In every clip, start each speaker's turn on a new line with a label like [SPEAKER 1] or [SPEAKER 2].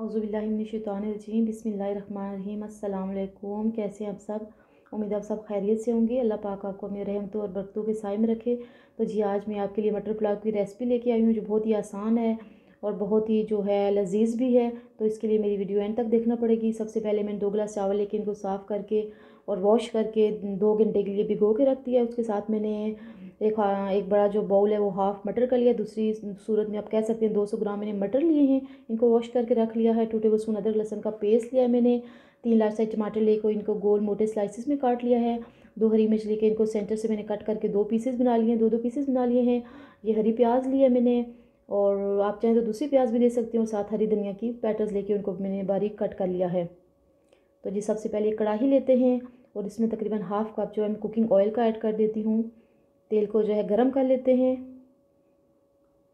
[SPEAKER 1] औज़ुबिल्लाहिमिनश्शैतानिर्रजीम बिस्मिल्लाहिर्रहमानिर्रहीम। अस्सलाम वालेकुम। कैसे हैं आप सब? उम्मीद है आप सब खैरियत से होंगे। अल्लाह पाक आपको अपनी रहमतों और बरकतों के साए में रखे। तो जी आज मैं आपके लिए मटर पुलाव की रेसिपी लेके आई हूँ जो बहुत ही आसान है और बहुत ही जो है लजीज भी है। तो इसके लिए मेरी वीडियो एंड तक देखना पड़ेगी। सबसे पहले मैंने 2 गिलास चावल लेके इनको साफ़ करके और वॉश करके 2 घंटे के लिए भिगो के रख दिया। उसके साथ मैंने एक बड़ा जो बाउल है वो हाफ़ मटर का लिया। दूसरी सूरत में आप कह सकते हैं 200 ग्राम मैंने मटर लिए हैं, इनको वॉश करके रख लिया है। 2 टेबलस्पून अदरक लहसुन का पेस्ट लिया है मैंने। 3 लार्ज साइज टमाटर लेकर इनको गोल मोटे स्लाइसिस में काट लिया है। 2 हरी मिर्च लेके इनको सेंटर से मैंने कट करके 2 पीसेस बना लिए हैं, 2-2 पीसेस बना लिए हैं। ये हरी प्याज लिया मैंने और आप चाहें तो दूसरी प्याज भी ले सकते हो। साथ हरी धनिया की पैटर्स लेके उनको मैंने बारीक कट कर लिया है। तो जी सबसे पहले कढ़ाई लेते हैं और इसमें तकरीबन हाफ़ कप जो है मैं कुकिंग ऑयल का ऐड कर देती हूँ। तेल को जो है गरम कर लेते हैं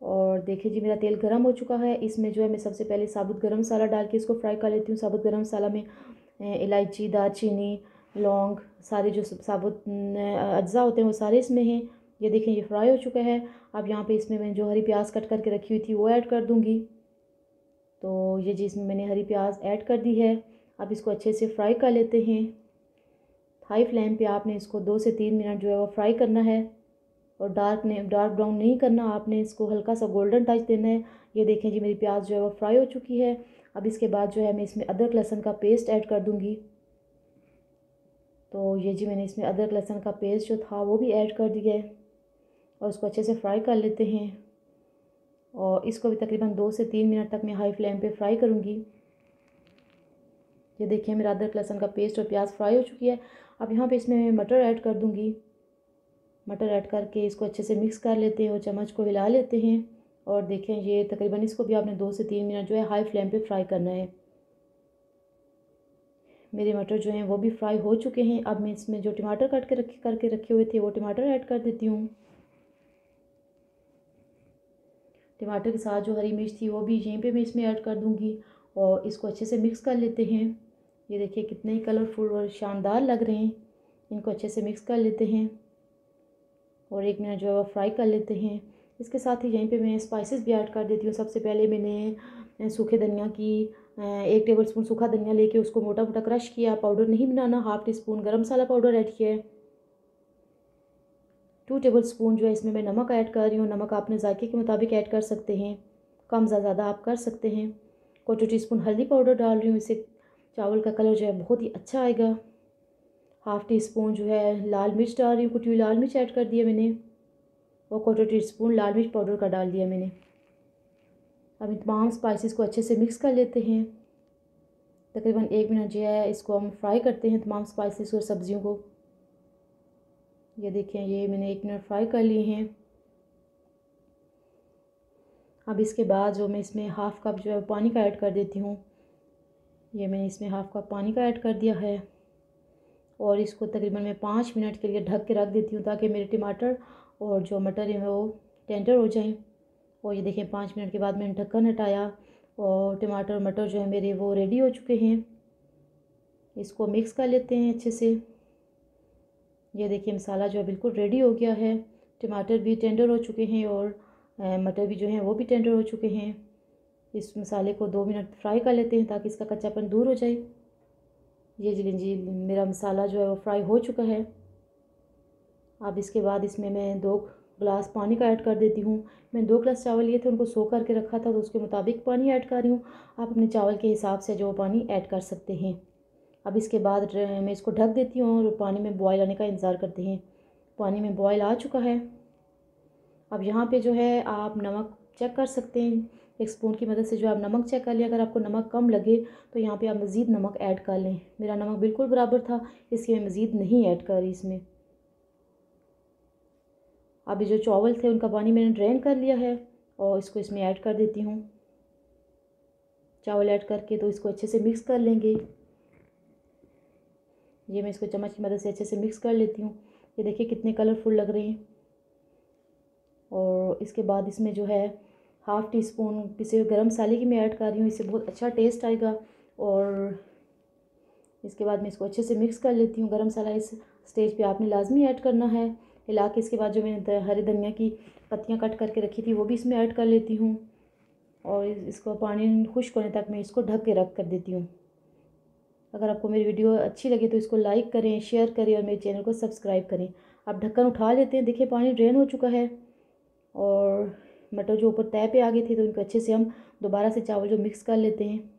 [SPEAKER 1] और देखिए जी मेरा तेल गरम हो चुका है। इसमें जो है मैं सबसे पहले साबुत गरम मसाला डाल के इसको फ्राई कर लेती हूँ। साबुत गरम मसाला में इलायची, दालचीनी, लौंग, सारे जो साबुत अज्जा होते हैं वो सारे इसमें हैं। ये देखें ये फ्राई हो चुका है। अब यहाँ पे इसमें मैं जो हरी प्याज कट करके रखी हुई थी वो ऐड कर दूँगी। तो ये जी इसमें मैंने हरी प्याज ऐड कर दी है। अब इसको अच्छे से फ्राई कर लेते हैं। हाई फ्लेम पे आपने इसको 2 से 3 मिनट जो है वो फ्राई करना है और डार्क ब्राउन नहीं करना। आपने इसको हल्का सा गोल्डन टच देना है। ये देखें जी मेरी प्याज जो है वो फ्राई हो चुकी है। अब इसके बाद जो है मैं इसमें अदरक लहसुन का पेस्ट ऐड कर दूँगी। तो ये जी मैंने इसमें अदरक लहसुन का पेस्ट जो था वो भी ऐड कर दिया है और उसको अच्छे से फ्राई कर लेते हैं और इसको भी तकरीबन 2 से 3 मिनट तक मैं हाई फ्लेम पे फ्राई करूँगी। ये देखिए मेरा अदरक लहसुन का पेस्ट और प्याज फ्राई हो चुकी है। अब यहाँ पे इसमें मैं मटर ऐड कर दूँगी। मटर ऐड करके इसको अच्छे से मिक्स कर लेते हैं और चम्मच को हिला लेते हैं और देखें ये तकरीबन इसको भी आपने 2 से 3 मिनट जो है हाई फ्लेम पे फ्राई करना है। मेरे मटर जो हैं वो भी फ्राई हो चुके हैं। अब मैं इसमें जो टमाटर कट के करके रखे हुए थे वो टमाटर ऐड कर देती हूँ। टमाटर के साथ जो हरी मिर्च थी वो भी यहीं पे मैं इसमें ऐड कर दूँगी और इसको अच्छे से मिक्स कर लेते हैं। ये देखिए कितने ही कलरफुल और शानदार लग रहे हैं। इनको अच्छे से मिक्स कर लेते हैं और 1 मिनट जो है वो फ्राई कर लेते हैं। इसके साथ ही यहीं पे मैं स्पाइसेस भी ऐड कर देती हूँ। सबसे पहले मैंने सूखे धनिया की 1 टेबलस्पून सूखा धनिया लेके उसको मोटा मोटा क्रश किया, पाउडर नहीं बनाना। हाफ़ टी स्पून गरम मसाला पाउडर ऐड किया है। 2 टेबलस्पून जो है इसमें मैं नमक ऐड कर रही हूँ। नमक आपने जायके के मुताबिक ऐड कर सकते हैं, कम ज़्यादा आप कर सकते हैं। 1/4 टीस्पून हल्दी पाउडर डाल रही हूँ, इससे चावल का कलर जो है बहुत ही अच्छा आएगा। हाफ़ टी स्पून जो है लाल मिर्च डाल रही हूँ, कुटी हुई लाल मिर्च ऐड कर दिया मैंने और 1/4 टीस्पून लाल मिर्च पाउडर का डाल दिया मैंने। अब इन तमाम स्पाइसेस को अच्छे से मिक्स कर लेते हैं। तकरीबन 1 मिनट जो है इसको हम फ्राई करते हैं तमाम स्पाइसेस और सब्जियों को। ये देखें ये मैंने 1 मिनट फ्राई कर लिए हैं। अब इसके बाद जो मैं इसमें हाफ़ कप जो है पानी का ऐड कर देती हूँ। ये मैंने इसमें हाफ़ कप पानी का ऐड कर दिया है और इसको तकरीबन मैं 5 मिनट के लिए ढक के रख देती हूँ ताकि मेरे टमाटर और जो मटर है वो टेंडर हो जाएं। और ये देखें 5 मिनट के बाद मैंने ढक्कन हटाया और टमाटर और मटर जो है मेरे वो रेडी हो चुके हैं। इसको मिक्स कर लेते हैं अच्छे से। ये देखिए मसाला जो है बिल्कुल रेडी हो गया है। टमाटर भी टेंडर हो चुके हैं और मटर भी जो हैं वो भी टेंडर हो चुके हैं। इस मसाले को 2 मिनट फ्राई कर लेते हैं ताकि इसका कच्चापन दूर हो जाए। ये जी मेरा मसाला जो है वो फ्राई हो चुका है। अब इसके बाद इसमें मैं 2 गिलास पानी का ऐड कर देती हूँ। मैं 2 गिलास चावल लिए थे उनको सोख करके रखा था तो उसके मुताबिक पानी ऐड कर रही हूँ। आप अपने चावल के हिसाब से जो पानी ऐड कर सकते हैं। अब इसके बाद मैं इसको ढक देती हूँ और पानी में बॉयल आने का इंतज़ार करते हैं। पानी में बॉयल आ चुका है। अब यहाँ पे जो है आप नमक चेक कर सकते हैं। एक स्पून की मदद से जो आप नमक चेक कर लें। अगर आपको नमक कम लगे तो यहाँ पे आप मज़ीद नमक ऐड कर लें। मेरा नमक बिल्कुल बराबर था इसलिए मैं मज़ीद नहीं ऐड कर रही इसमें। अभी जो चावल थे उनका पानी मैंने ड्रेन कर लिया है और इसको इसमें ऐड कर देती हूँ। चावल ऐड करके तो इसको अच्छे से मिक्स कर लेंगे। ये मैं इसको चम्मच की मदद से अच्छे से मिक्स कर लेती हूँ। ये देखिए कितने कलरफुल लग रहे हैं। और इसके बाद इसमें जो है हाफ़ टी स्पून पिसे हुए गरम मसाले की मैं ऐड कर रही हूँ, इससे बहुत अच्छा टेस्ट आएगा। और इसके बाद मैं इसको अच्छे से मिक्स कर लेती हूँ। गरम मसाला इस स्टेज पे आपने लाजमी ऐड करना है। हिला के इसके बाद जो मैंने हरे धनिया की पत्तियाँ कट करके रखी थी वो भी इसमें ऐड कर लेती हूँ। और इसको पानी खुश्क होने तक मैं इसको ढक के रख कर देती हूँ। अगर आपको मेरी वीडियो अच्छी लगे तो इसको लाइक करें, शेयर करें और मेरे चैनल को सब्सक्राइब करें। अब ढक्कन उठा लेते हैं। देखिए पानी ड्रेन हो चुका है और मटर जो ऊपर तय पे आ गए थे तो इनको अच्छे से हम दोबारा से चावल जो मिक्स कर लेते हैं।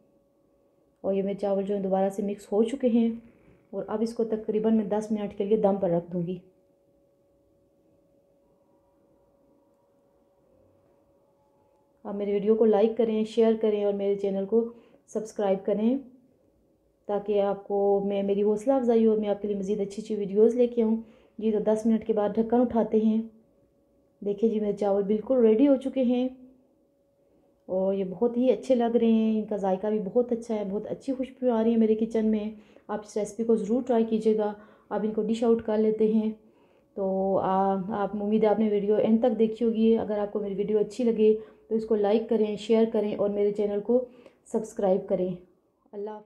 [SPEAKER 1] और ये मेरे चावल जो है दोबारा से मिक्स हो चुके हैं और अब इसको तकरीबन मैं 10 मिनट के लिए दम पर रख दूँगी। आप मेरी वीडियो को लाइक करें, शेयर करें और मेरे चैनल को सब्सक्राइब करें ताकि आपको मेरी हौसला अफजाई हो, मैं आपके लिए मज़ीद अच्छी अच्छी वीडियोज़ लेके आऊँ। जी तो 10 मिनट के बाद ढक्कन उठाते हैं। देखिए जी मेरे चावल बिल्कुल रेडी हो चुके हैं और ये बहुत ही अच्छे लग रहे हैं। इनका जायका भी बहुत अच्छा है, बहुत अच्छी खुशबू आ रही है मेरे किचन में। आप इस रेसिपी को ज़रूर ट्राई कीजिएगा। अब इनको डिश आउट कर लेते हैं। तो आप उम्मीद है आपने वीडियो एंड तक देखी होगी। अगर आपको मेरी वीडियो अच्छी लगे तो इसको लाइक करें, शेयर करें और मेरे चैनल को सब्सक्राइब करें। अल्लाह।